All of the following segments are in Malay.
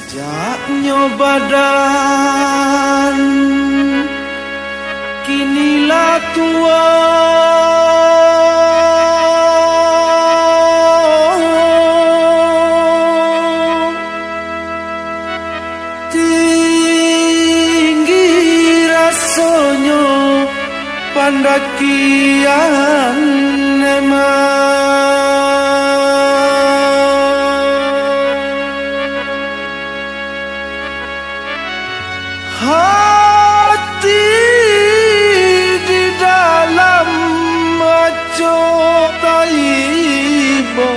Sejak nyobadan kinilah tua, tinggi rasanya pandakian emang. Hati di dalam maco taibo,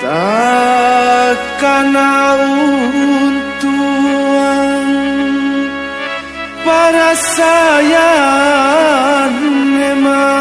takkan untuang para sayang memang.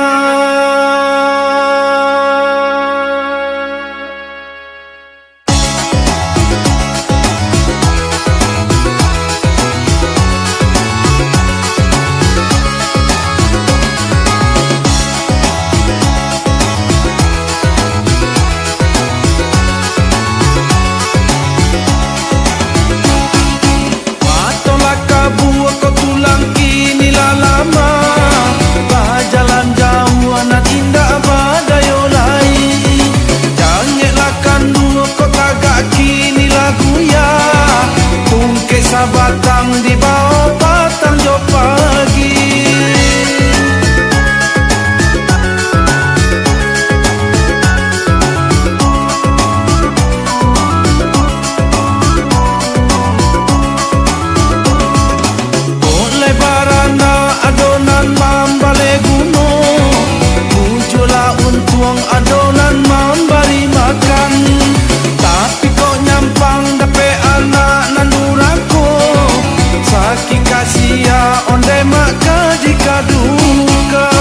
Batang di bawah batang jo pagi, oleh barana adonan mambale gunung, muncullah untuang adonan memberi makan. Tapi kok nyampang dape anak nanuraku, sakit kasia onde maka dikadukan.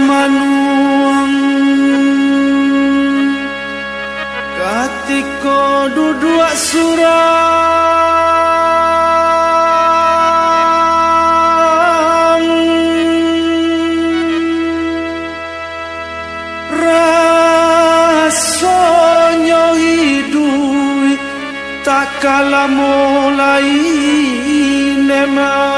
Bamanuang katiko duduk surang, rasanya hidup tak kalah mulai memang.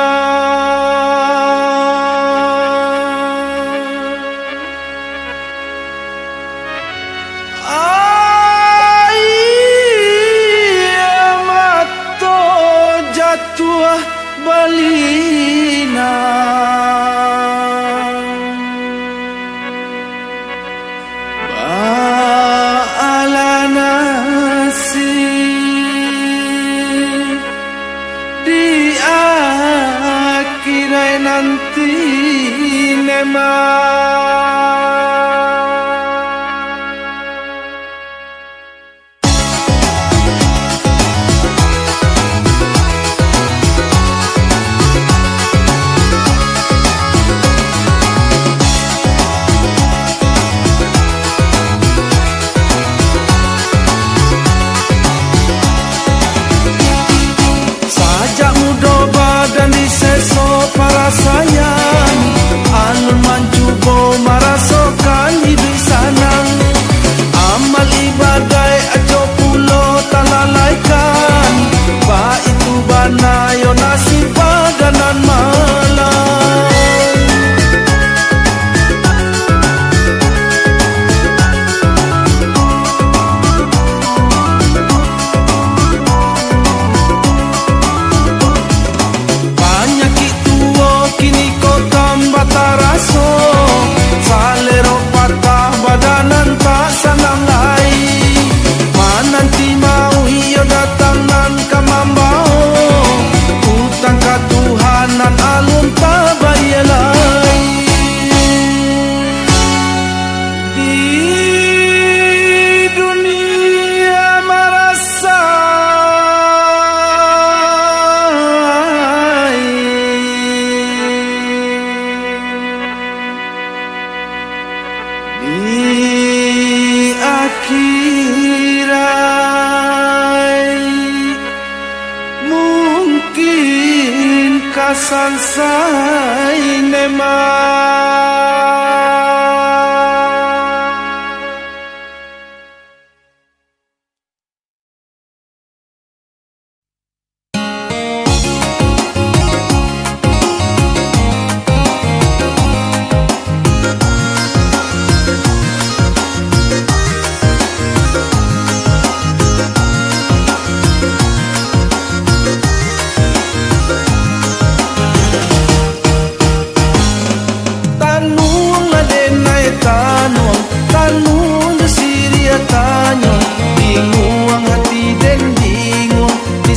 Tua balina baalana si di sansai nema.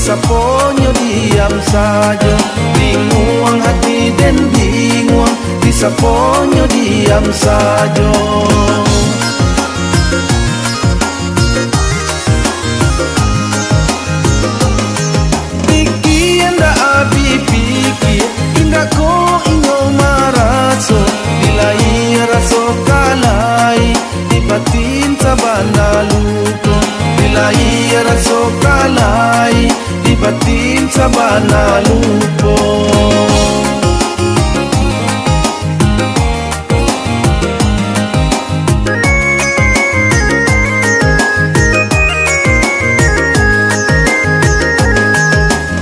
Saponyo diam saja, bingung hati dan bingung, di saponyo diam saja. Pikir ndak abi pikir, indah ko inyo maraso, dilai raso kalai, dibatin sabana luko, dilai raso kalai. Batin sabana lupo.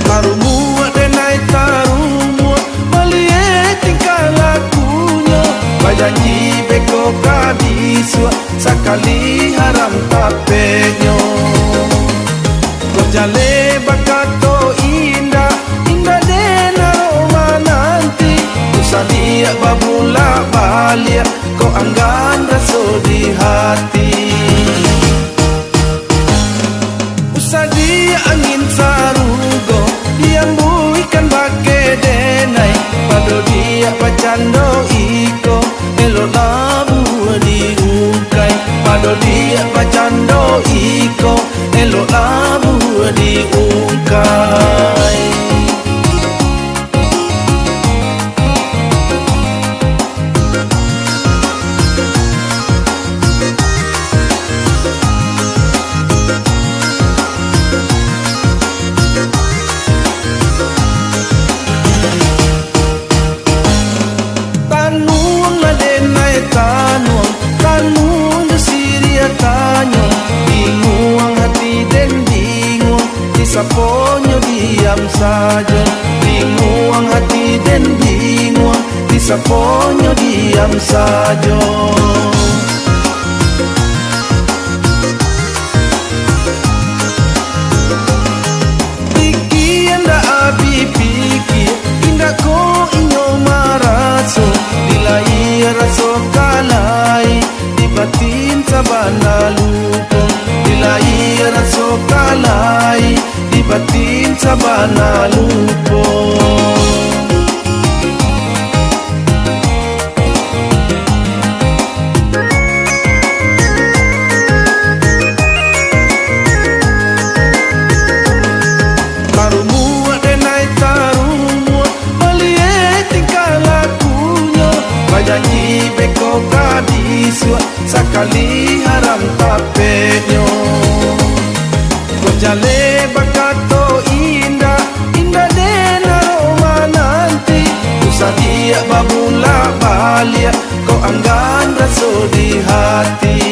Marumua denai tarumua, malie tingkah lakunya, bajanji beko kabisua, sakali haram tapenyo. Jale bakato indah, indah dena romananti. Usadia babula balia, kau anggan raso di hati. Usadia angin sarugo, diambui ikan bake denai. Pado dia bacando iko, elo labu diungkai. Pado dia bacando iko, elo labu diungkai. Tanun la denai tanun, tanun desiria tanyo, bingung hati dan saponyo diam saja, bingung hati dan bingung, di saponyo diam saja. Pikir ndak abi pikir, indah ko inyo maraso, dilai raso kalai, dibatin sabana lupo, dilai raso kalai, batin sabana lupo. Marumua denai tarumua, malie tingkah lakunya, bajanji beko kabisua, sakali haram tapenyo. Jale bakato indah, indah dena romananti. Usadia babula balia, kau anggan raso di hati.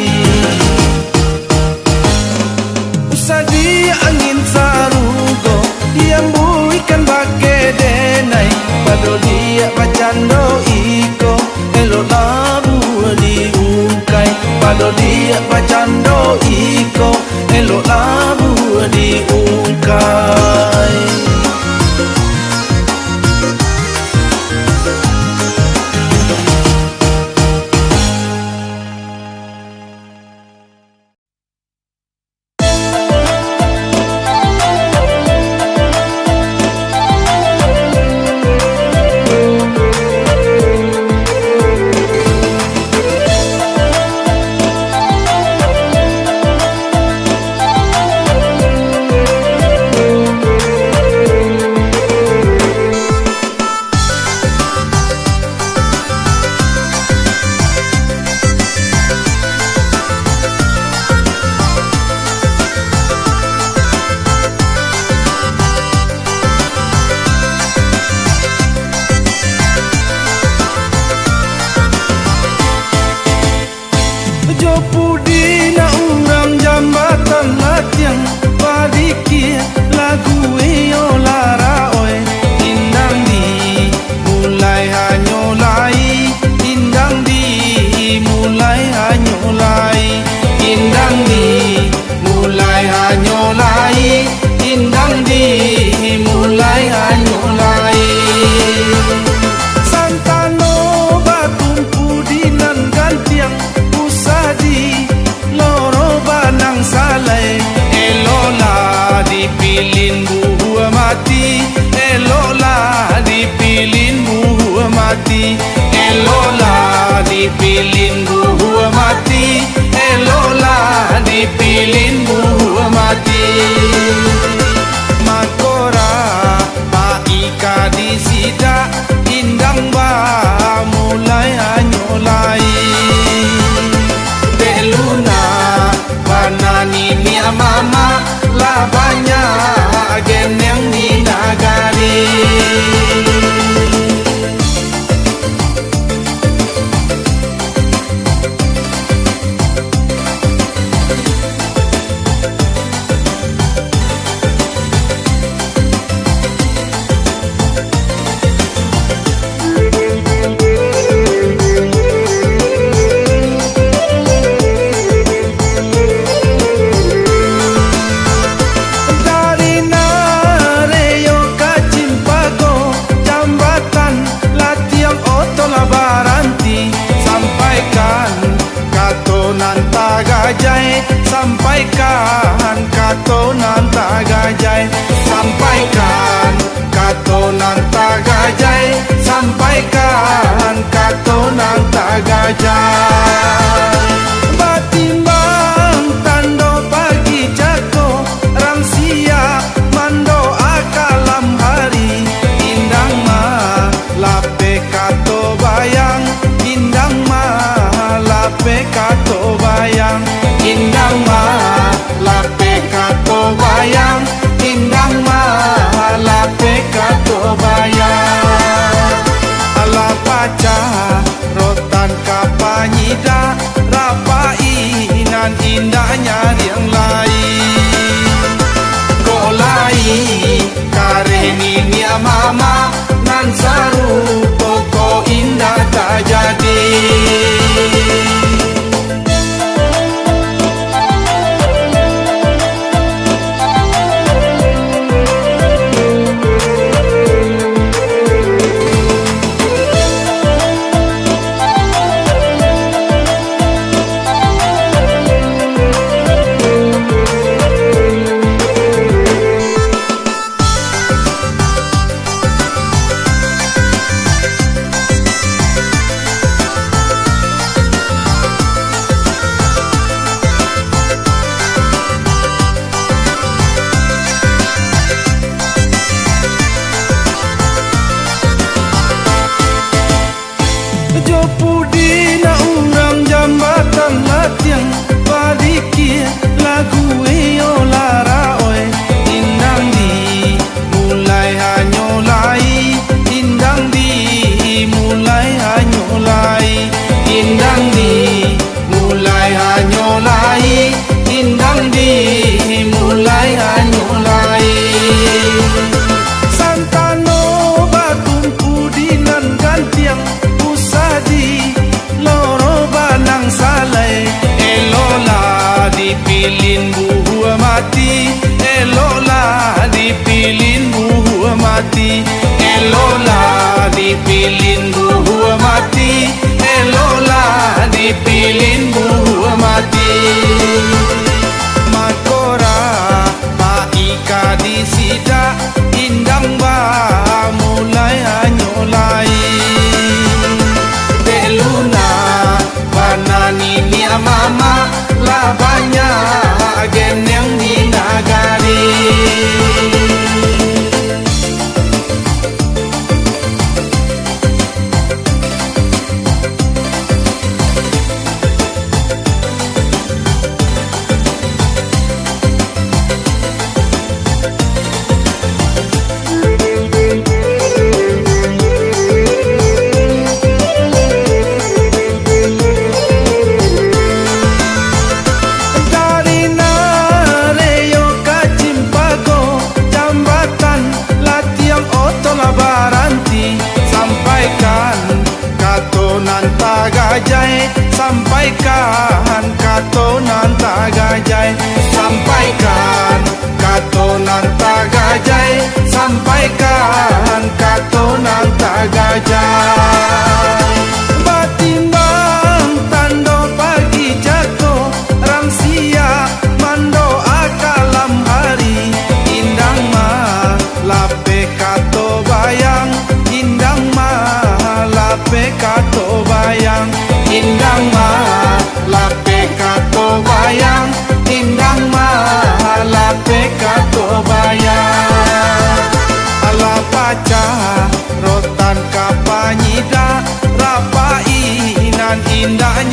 Usadia angin sarugo, diambui ikan bake denai. Pado dia bacando iko, elo labu diungkai. Pado dia bacando iko, elo labu diungkai. dipilin buah mati, eloklah dipilin buah mati. Makora Pak Ika di sidak indang ba mulai anyolai. Dek Luna banani mia mama lah banyak agen yang di nagari. Sampaikan katonan tagajai, sampaikan katonan tagajai, sampaikan katonan tagajai. Batimbang tando pagi jako rang siap mando akalam hari, indang ma lape kato bayang, indang ma lape kato bayang, indang ma lape kato bayang, indang ma lape kato bayang. Ala paca rotan kapanyida rapainan indahnya yang lain. Kok lain kareni mia mama nan saru pokok indah tak jadi. Dipilin buah mati, eloklah dipilin buah mati, eloklah dipilin buah mati, eloklah dipilin buah mati. Makora Pak Ika di sidak indang ba mulai anyolai. Dek Luna banani mia mama lah banyak agen yang di nagari. Sampaikan katonan tagajai, sampaikan katonan tagajai, sampaikan katonan tagajai. Batimbang tando pagi jako rang siap mando akalam hari, indang ma lape kato bayang, indang ma lape kato bayang, indang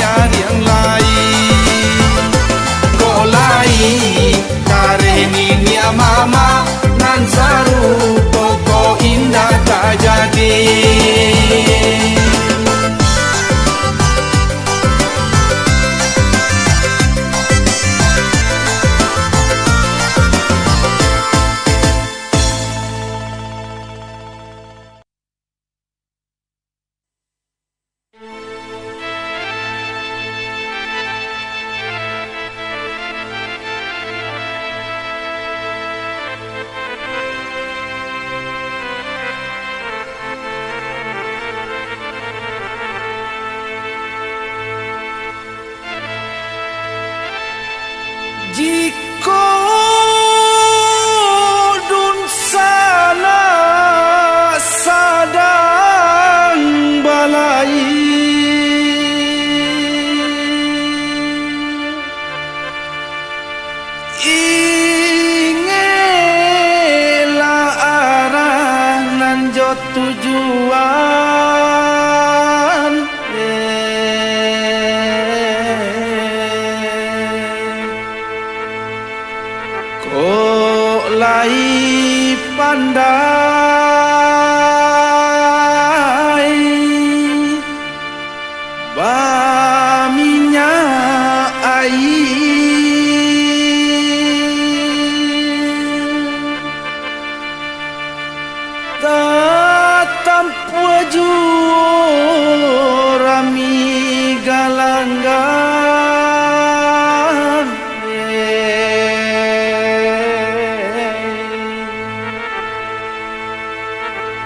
nyari yang lain. Kok lain kare nini mama nan saru pokok indah tak jadi. Jika dun sana sadang balai, ingelah arah nan jot tujuan. Kok lai pandai baminya air, tak tampu rami galanggan.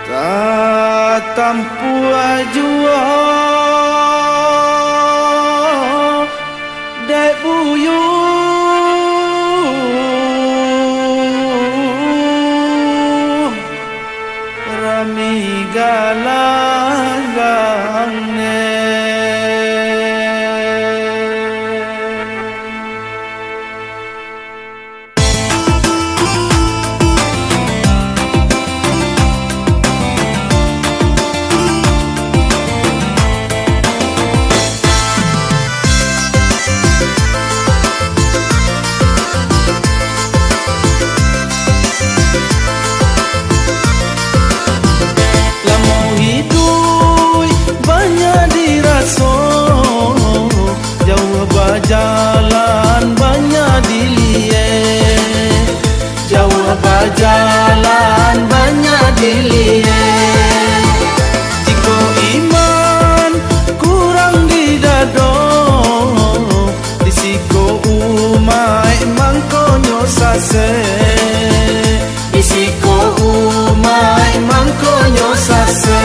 Tak tampu jua dek buyu rami galanggang ne. Jalan banyak dilihat, jauh berjalan banyak dilihat. Jika iman kurang di dado, disiko umai mangkonyo sase, disiko umai mangkonyo sase.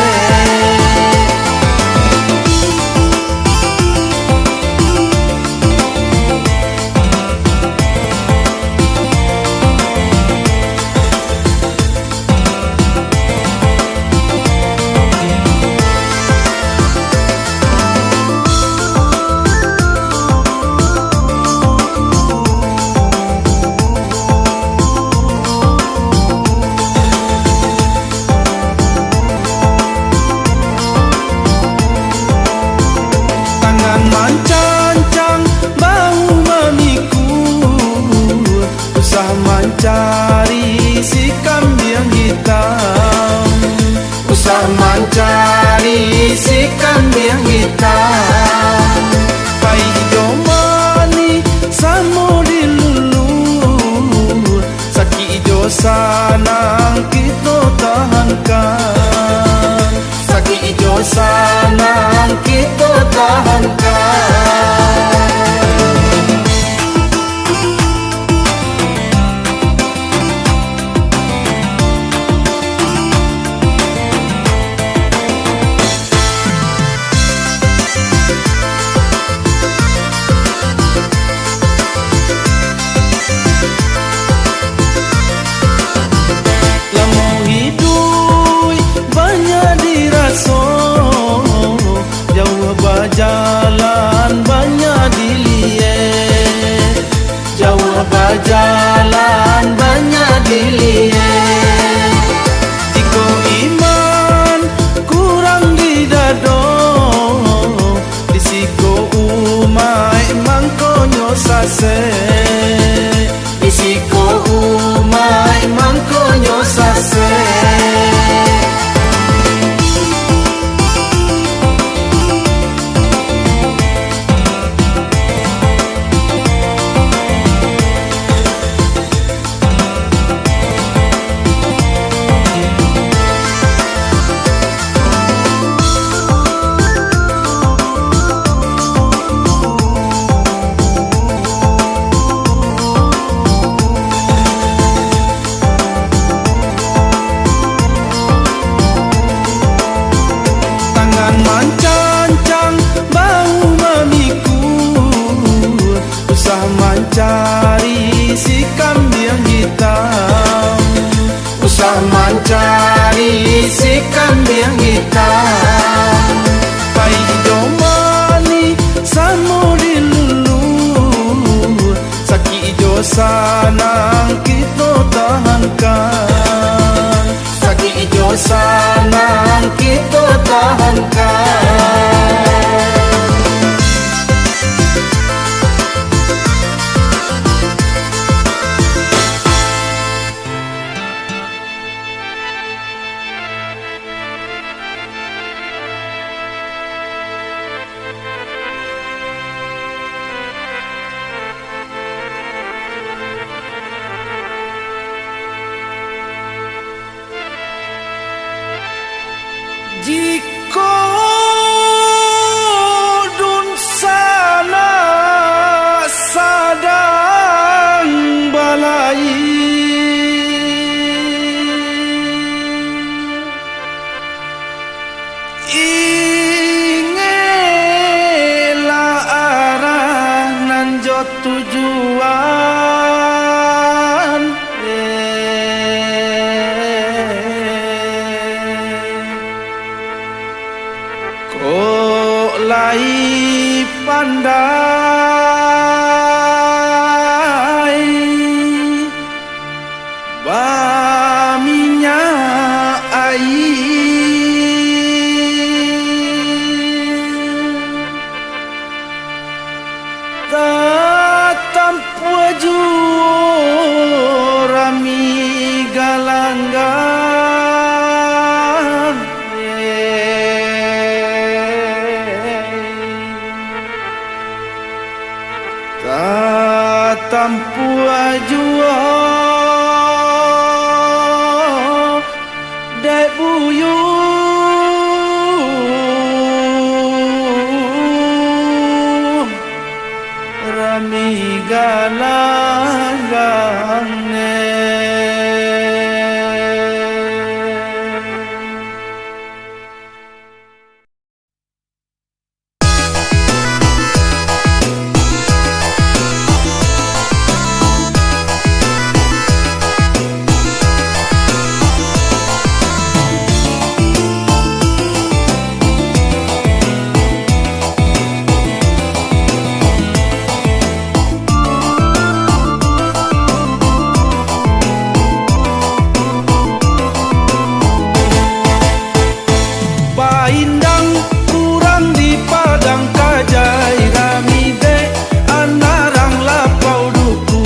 sase Bisiko umay mangkonyo sase Cari si kambing hitam, usah mencari si kambing hitam. Pai hijau mani samuri lulu, saki hijau sanang kita tahankan, saki hijau sanang kita tahankan. Jika dun sana sadang balai ingelah arah nan jot tujuan lai pandai baminya air tatampu rami galanggang tampu ajua dai buyu rami galanggang Indang kurang di padang kajai rami de anarang lapau duku.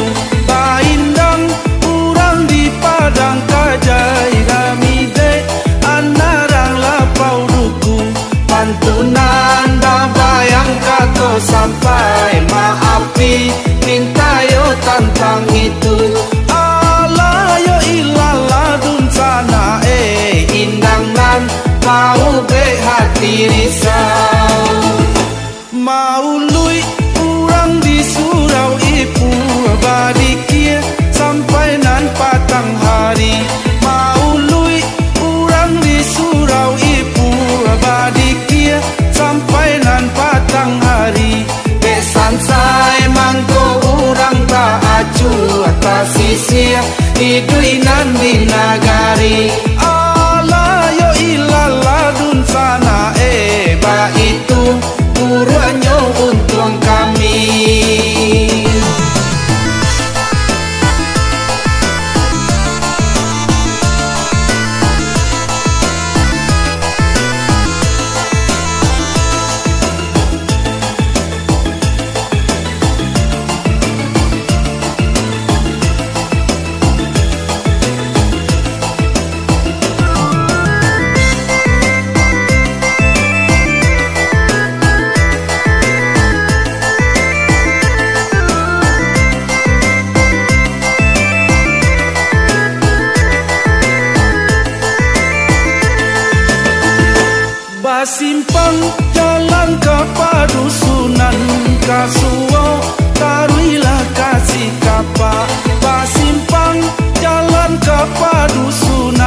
Indang kurang di padang kajai rami de anarang lapau duku. Pantunan dah bayang kato sampai maafi minta yo tantang itu. Alayo ilala dun sana indang nan mau hati risau mau lui kurang di surau ipu barikia sampai nan patang hari mau lui kurang di surau ipu barikia sampai nan patang hari besan sai mangko urang tak acu atas sisia hidui nan di nagari alayo ilala dun sana ba itu buruannya untung kami.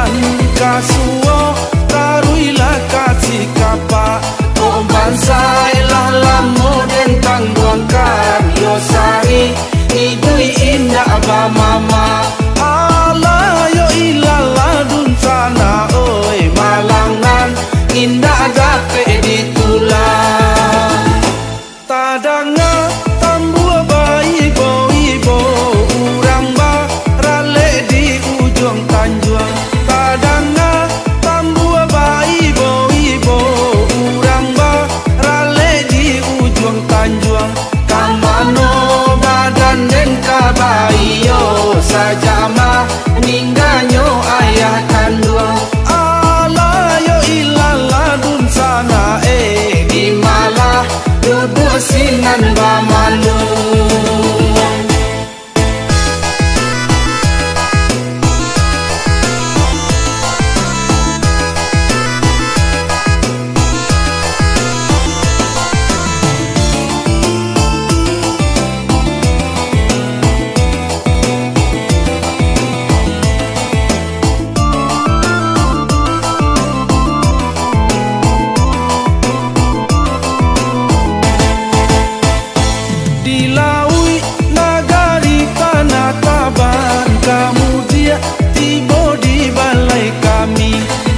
dusunan kasuo taruilah kasih kapa kau bansai lah lamo den tangguangkan yosari idui indah ba mama ala yo ilala dun sana oi malangan indah dape ditulang tadanga tambua bayi ibo urang ba rale di ujung tanjuang tadanga tambua bayi ibo urang ba rale di ujung tanjuang kamano badan den kabayo sajama ningganyo ayah kandung ala yo ilala dun sana di malah duduk sinan ba malu dilaui nagari tanah taban kamu dia tiba di balai kami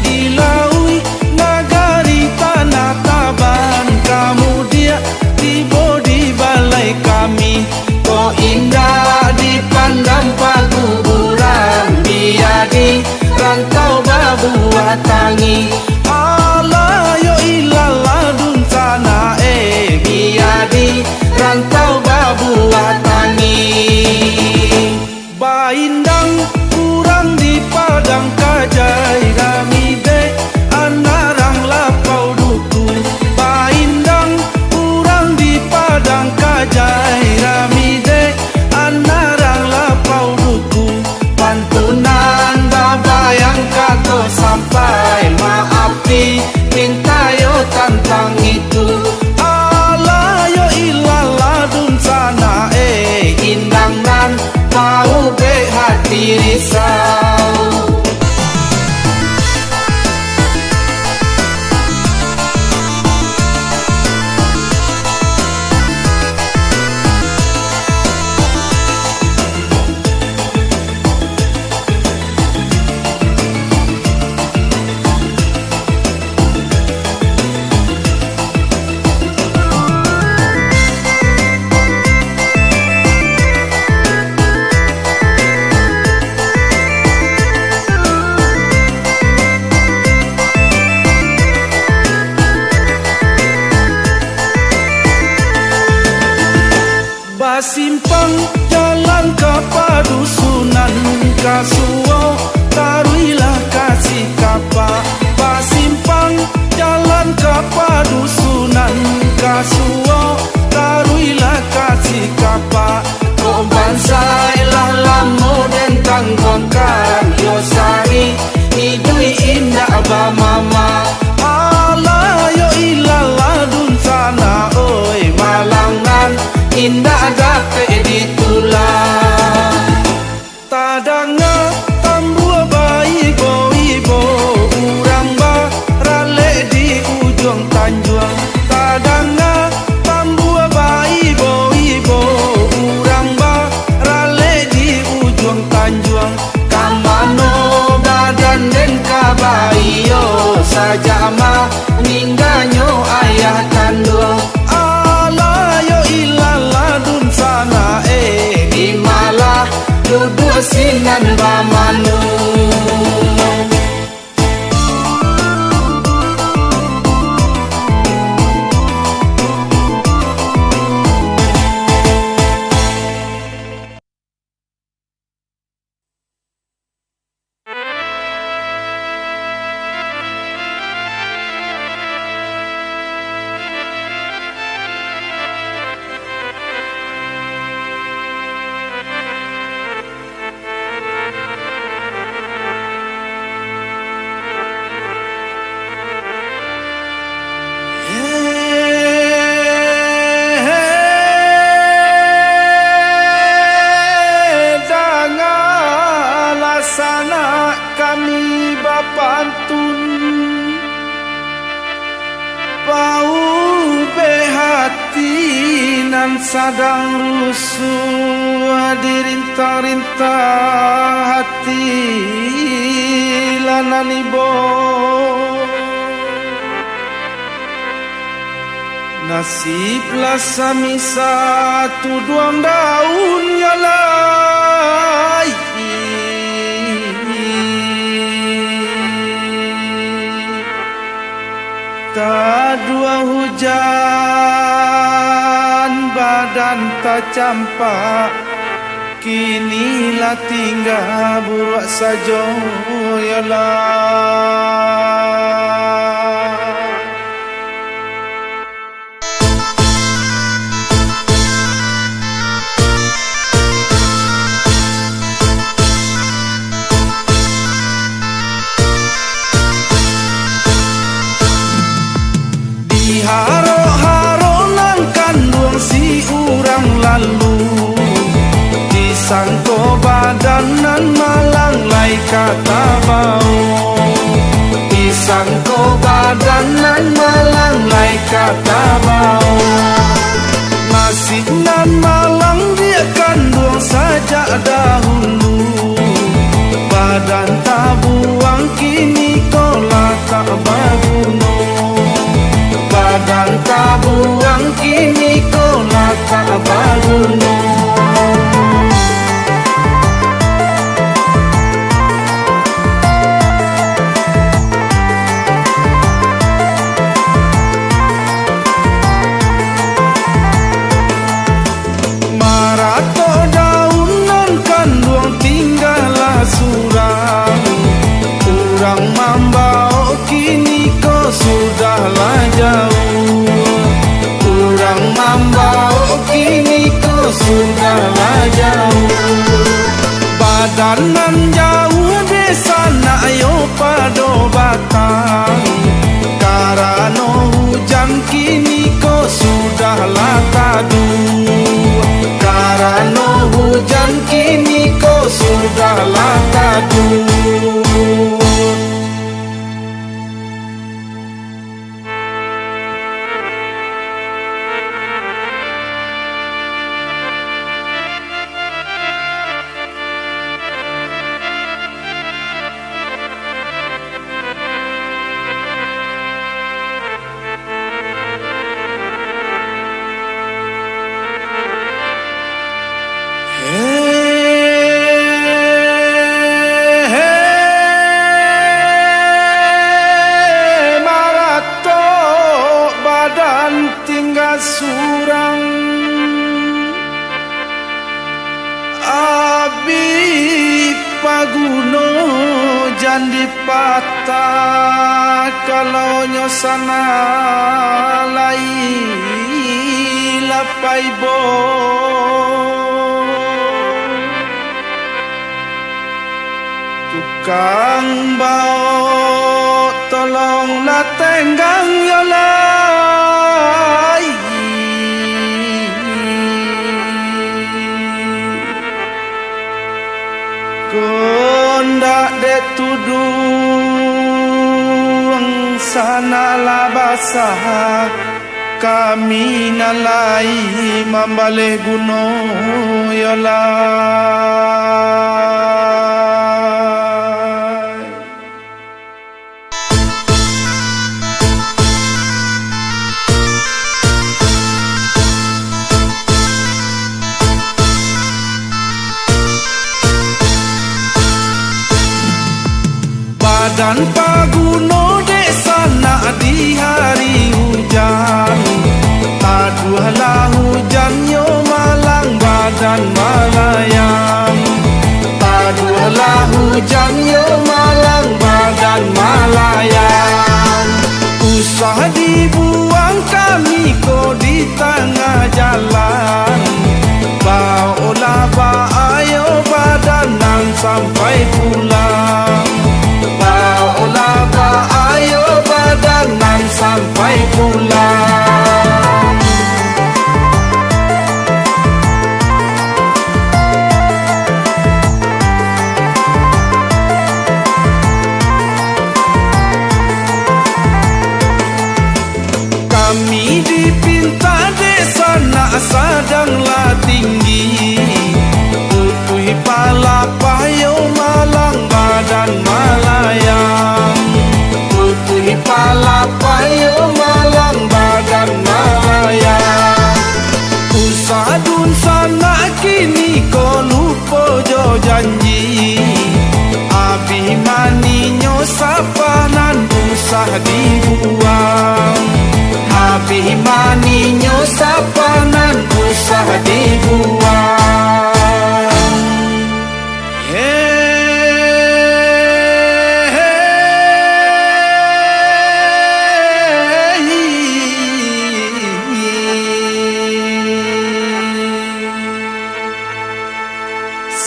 dilaui nagari tanah taban kamu dia tiba di balai kami kau indah dipandang pakuburan biadi rantau babuah tangi ala yo ilala dun sana biadi rantau babuah tangi baindang kurang di padang kajai kami de anarang lapau duku baindang kurang di padang kajai kami de anarang lapau duku pantunan babayang kato sampai maaf di minta yo tantang itu indang nan tahu be hati risau simpang jalan ke padusunan kasuo taruilah kasih kapa pasimpang jalan ke padusunan kasuo taruilah kasih kapa kau bansai lah lamo den tangguangkan yosari idui indah ba mama ala yo ilala dun sana oi malangan indah dape ditulang tadanga tambua bayi ibo urang ba rale di ujung tanjuang tadanga tambua nan sadang rusuh dirintah-rintah hati lananibo nasiblah sami satu duang daun nyalai tak dua hujan badan tak campak kinilah tinggal buruak saja yalah. Haro-haro nang kandung si urang lalu disangko badanan malang lai kata bau disangko badanan malang lai kata bau masih nan malang dia kandung sajak dahulu badan tak buang kini kolah tak baguna badan tak buang kini kolah tak baguna. Marato daunan kandung tinggallah surang kurang mambau kini kau sudahlah jauh kurang mambau kini kau sudahlah jauh badanan jauh desa nak ayo pado batang karena hujan kini kau sudahlah tadu karena hujan kini kau sudahlah tadu. Surang abi paguno jandi patah kalau nyosana lai lapai bo tukang bau tolonglah tenggang yolai kondak de tudung sanalah basah kami nalai mambale guno yalah. Dan paguno desa nak di hari hujan aduhlah hujan yo malang badan malayang aduhlah hujan yo malang badan malayang usah dibuang kami ko di tengah jalan baolah ba ayo badanan sampai pulang baolah ba ayo badanan sampai pulang. Kami dipinta desa nak padanglah tinggi, putih pala payo malang badan malayang, putih pala payo malang badan malayang. Usadun sana kini ko lupo jo janji, Abhimaninyo sapanan usah dibuang, Abhimaninyo sapanan usah dibuang.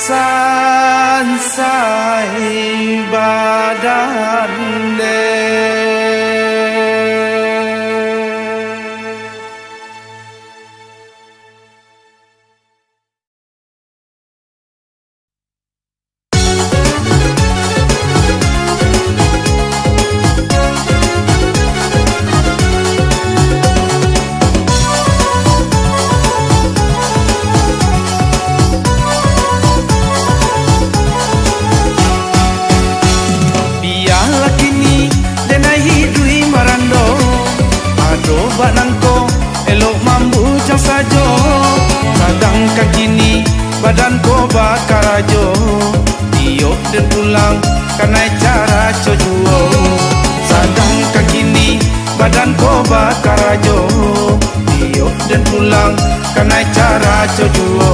Sansai badan badanko elok mambu jang sajo, sedangkan kini badanko bakar ajo, tiup dan pulang karena cara cojuo. Sedangkan kini badanko bakar ajo, tiup dan pulang karena cara cojuo.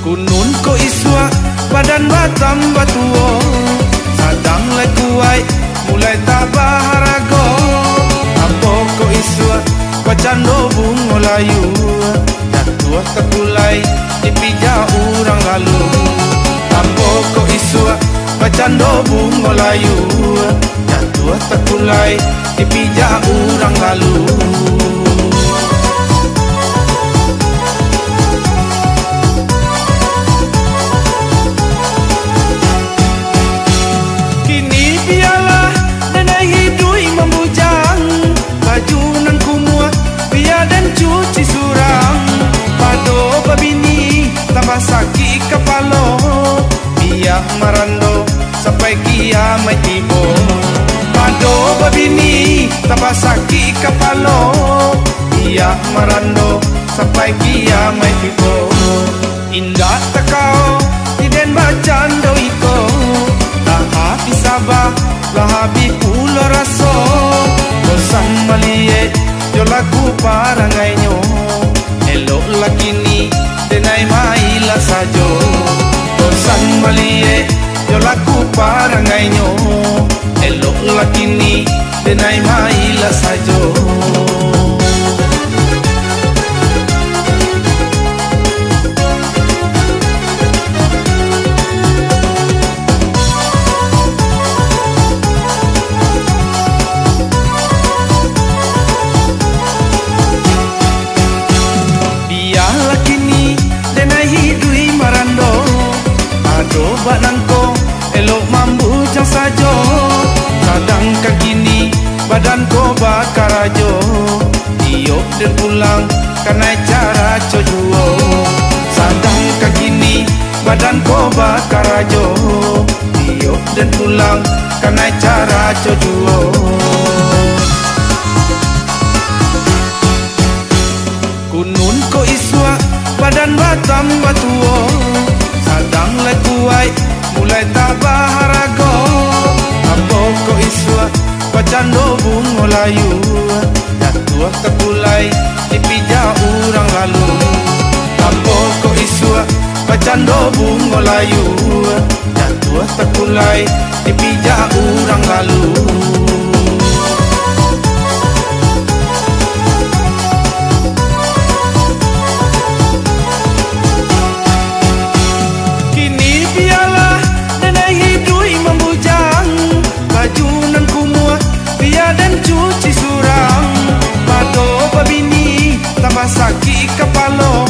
Kunun ko iswa badan batam batuo, sadang lai kuai mulai tabah harago, ampo ko iswa pacando bungo layu, jatuh terkulai dipija orang lalu. Ampo ko iswa pacando bungo layu, jatuh terkulai dipija orang lalu. Tambah sakit kepala, biar marando sampai kiamat tiba. Pado babini tambah sakit kepala, biar marando sampai kiamat tiba. Indah takau tiden bacando iko, dah habis sabar, dah habis pula rasa. Bosan malie, jo lagu parangainyo, elok lakini denai maila sajo. Bosan malie jo laku parangainyo, elok lakini denai maila sajo. Badanko elok mambu jang sajo, sedangkan kini badanko bakar ajo, tiup dan pulang karena cara cojuo. Sedangkan kini badanko bakar ajo, tiup dan pulang karena cara cojuo. Kunun ko iswa badan batam batuo, sadang lai kuai mulai tabah harago, ampo ko iswa pacando bungo layu, jatuh terkulai dipija orang lalu. Ampo ko iswa pacando bungo layu, jatuh terkulai dipija orang lalu. Sakit kepala,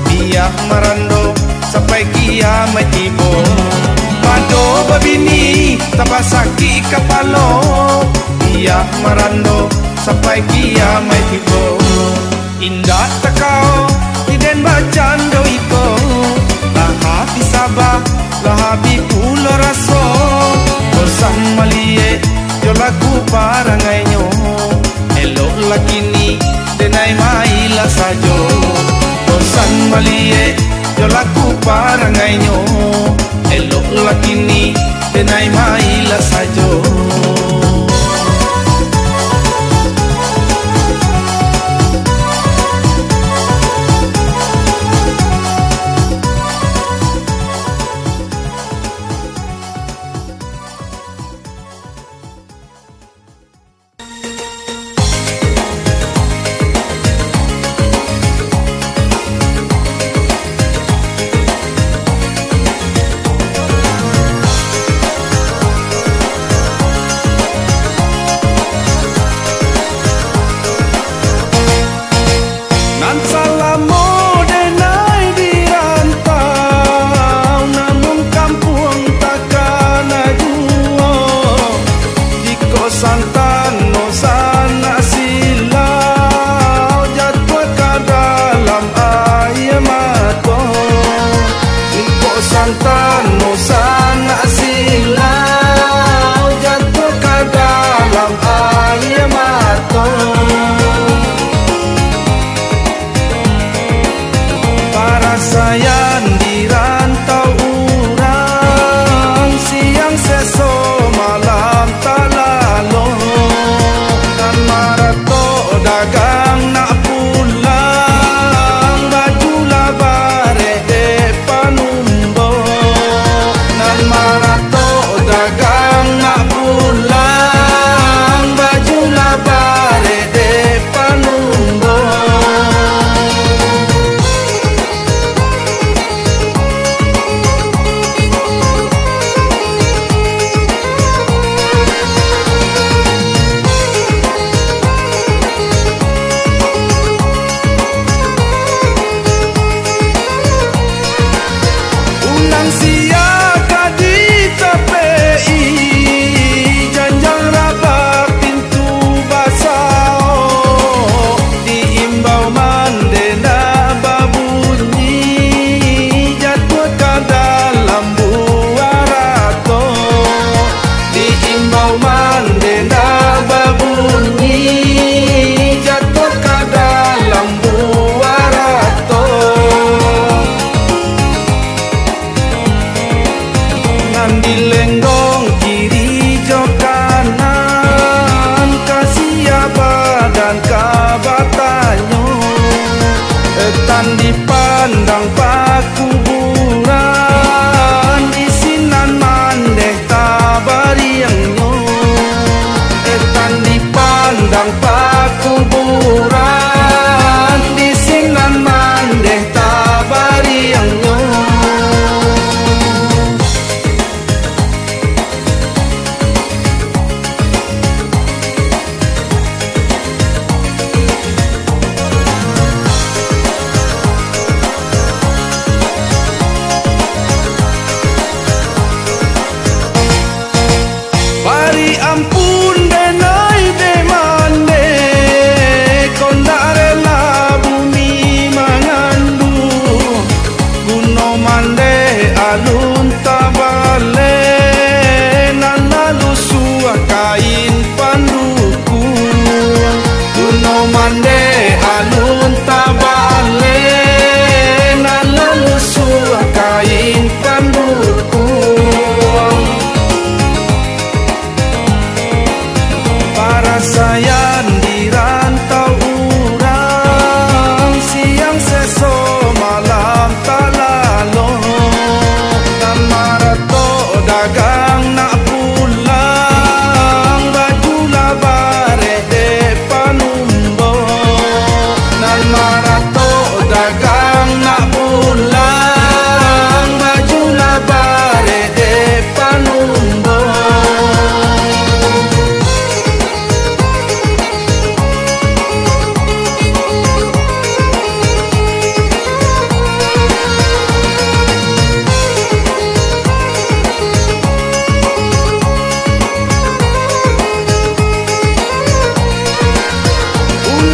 biar marando sampai kiamat tiba. Pado babini tambah sakit kepala, biar marando sampai kiamat tiba. Indah takau iden bacan do iko, lah hati sabar lah habi pula raso. Bosan malie jo lagu parangainyo, elok lakini denai maila sajo. Bosan malie jo lagu parangainyo, elok lakini denai maila sajo.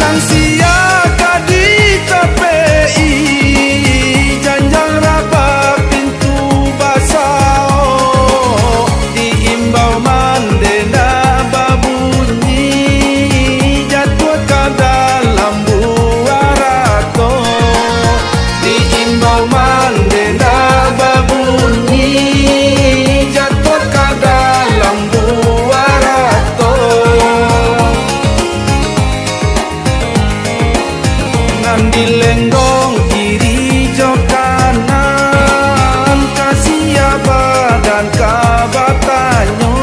nang sia kadi KPI janjang raba pintu basah diimbau mandenda babunyi jatuh ke dalam buarato diimbau mandenda babunyi jatuh ke dalam buarato ngambil lenggong kiri jok kanan kasih badan kabatanyo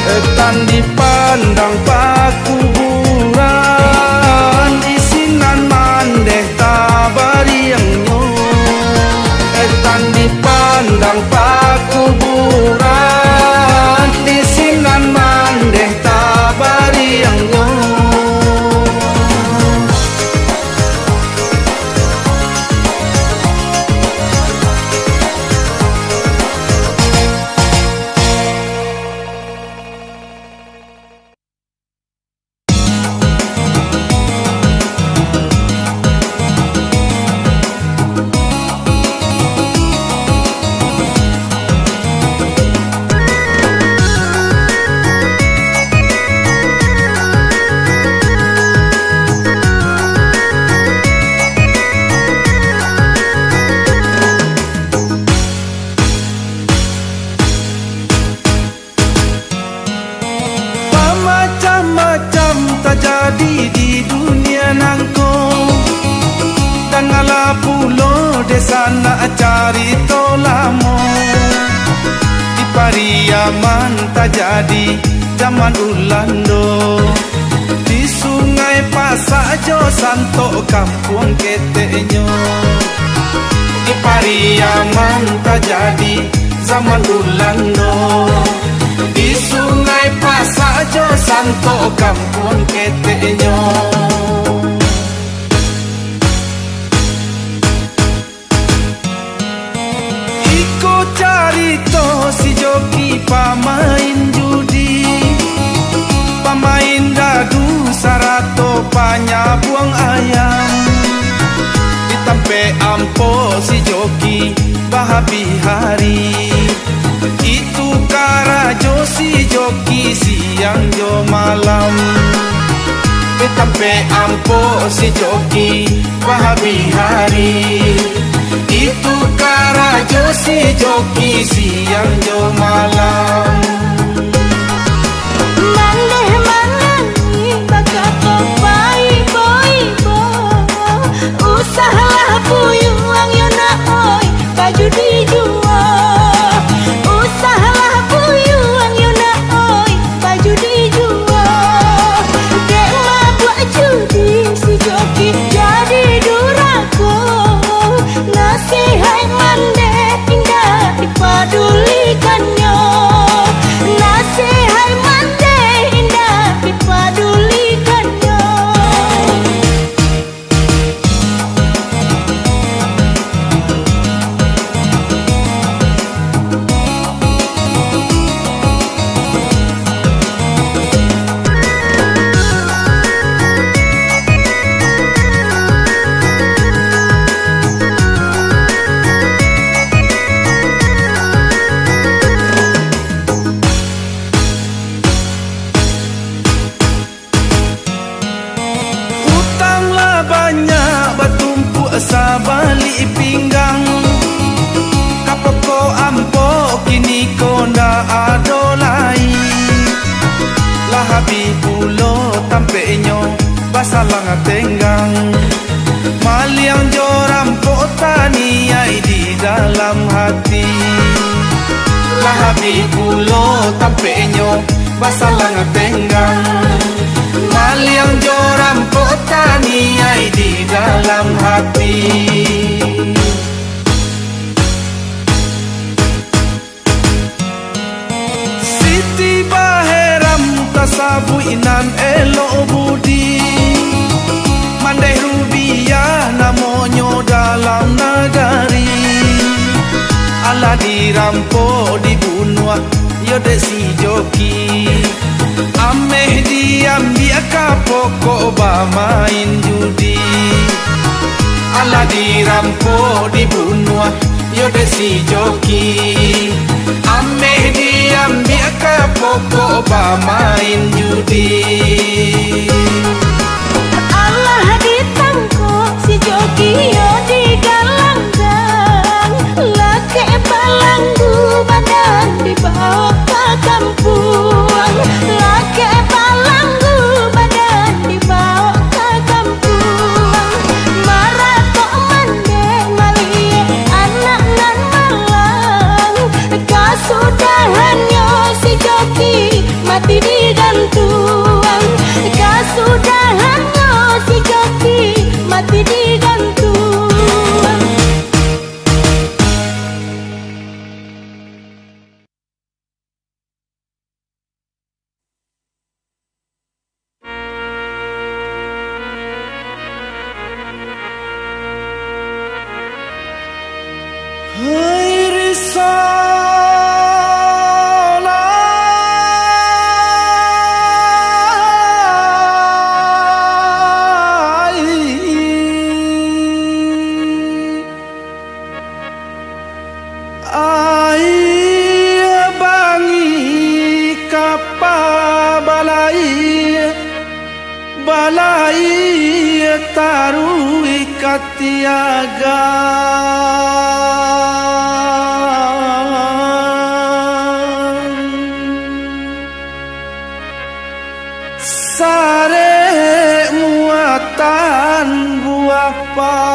etan dipandang pakuburan isinan mandeh tabariangnya etan dipandang pakuburan isinan mandeh tabariangnya. Macam-macam terjadi di dunia nangko dan ala pulo desa nak cari tolamo di Pariaman terjadi zaman ulando di Sungai Pasajo Santo kampung ketenyo di Pariaman terjadi zaman ulando di Sungai Pasajo Santo kampung ketenyo. Iko carito si joki pamain judi pamain dadu sarato panyabuang ayam ditampe ampo si joki bahabi hari itu karajo si joki siang jo malam betampe ampo si joki bahabi hari itu karajo si joki siang jo malam. Mandeh manani bakato bai boy bo usahalah puyuang yona oi baju dijual usahalah puyuang yona oi baju dijual dek mabuk judi si joki jadi durako nasihat mandeh indah dipadulikannya nasihat mandeh indah dipadulikannya. Utanglah banyak bertumpuk sabalik pinggang kapoko ampo kini konda ado lain lah habis pulo tampenyo basalang tenggang maliang joram potani ai di dalam hati lah habis pulo tampenyo basalang tenggang maliang joram potani ai di dalam hati. Siti Baheram tasabu inan elok budi mandeh rubiah namonyo dalam nagari ala dirampok dibunuh yode si joki ameh diambil ka pokok ba main judi. Ala dirampok dibunuh yo desi joki. Ame diambil ke pokok ba main judi. Allah ditangkap si joki yo digalang-galang. Laki balanggu badan dibawa ke kampung. Laki balanggu badan dibawa ke kampung. Maratok mandek malie anak nan malang. Kasudahannya si joki mati digantung. Kasudahannya si joki mati digantung. Hai balai tarui katiaga. Sare muatan buah palo.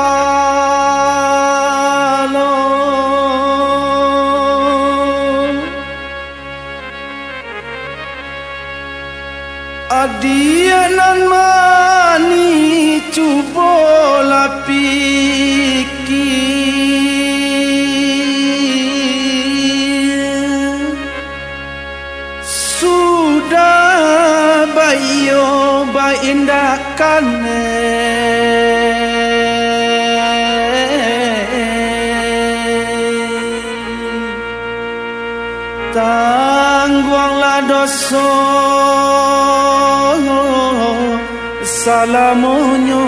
Adianan mani cubola pikir. Sudah bayo baindakan tangguanglah dosa salamunyo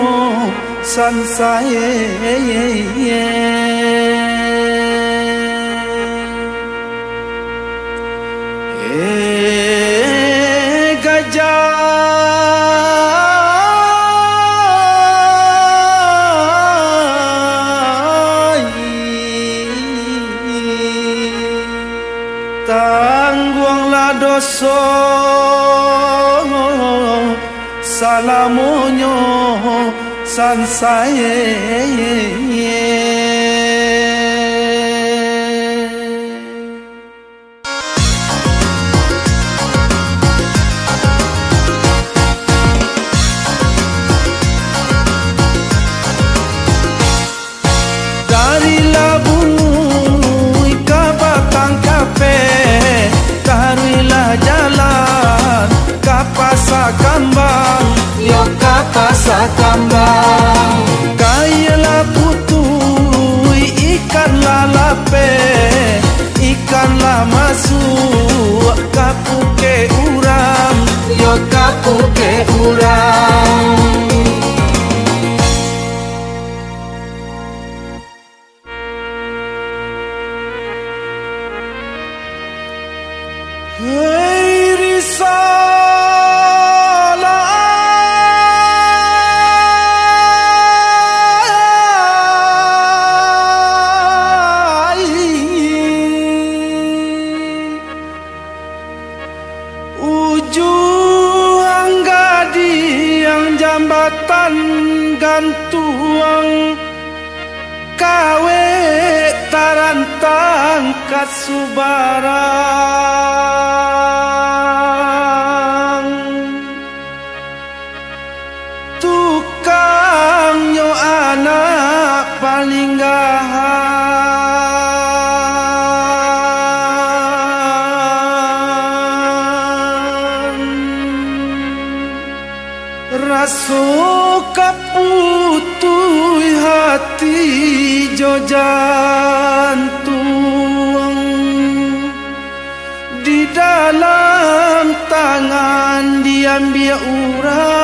sansaye. Tangguanglah dosa salamunyo sansaye. Dari Labui ke Batang Kape, taruilah jalan ke Pasar Kambang, yo ke Pasar Kambang. Kayalah putui ikan lalape, ikanlah masuk ke puke urang, yo ke puke urang. Hai risalah ujung gading jambatan gantuang kawe tarantang kasubarang tukang yo anak paling gahan rasuka putui hati jo jantung di dalam tangan diambil urang.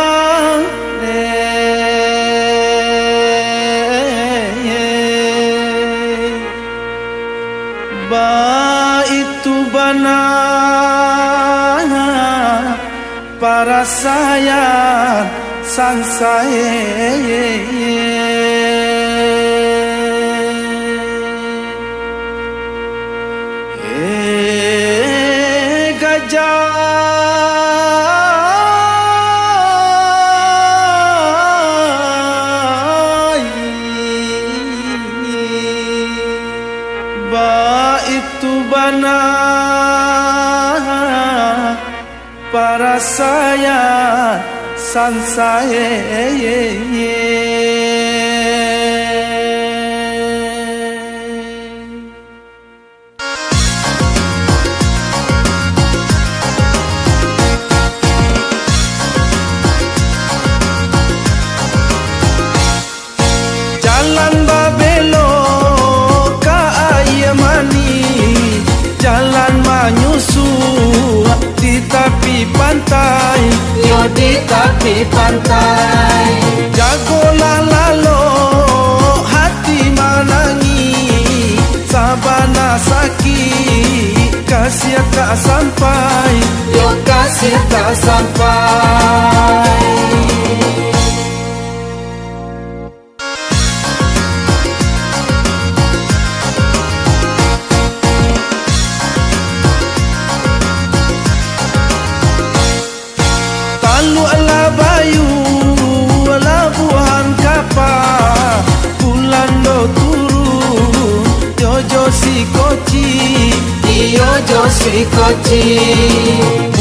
para sayang sang itu bana para sayang sang jalan babelo ka ayamani, jalan menyusu di tepi pantai, yo di tepi pantai. Jagolah lalu hati menangi, sabana sakit kasih tak sampai, yo kasih tak sampai. Lalu ala bayu, ala buhan kapa, bulan do turun, jojo si koci, Yo si koci.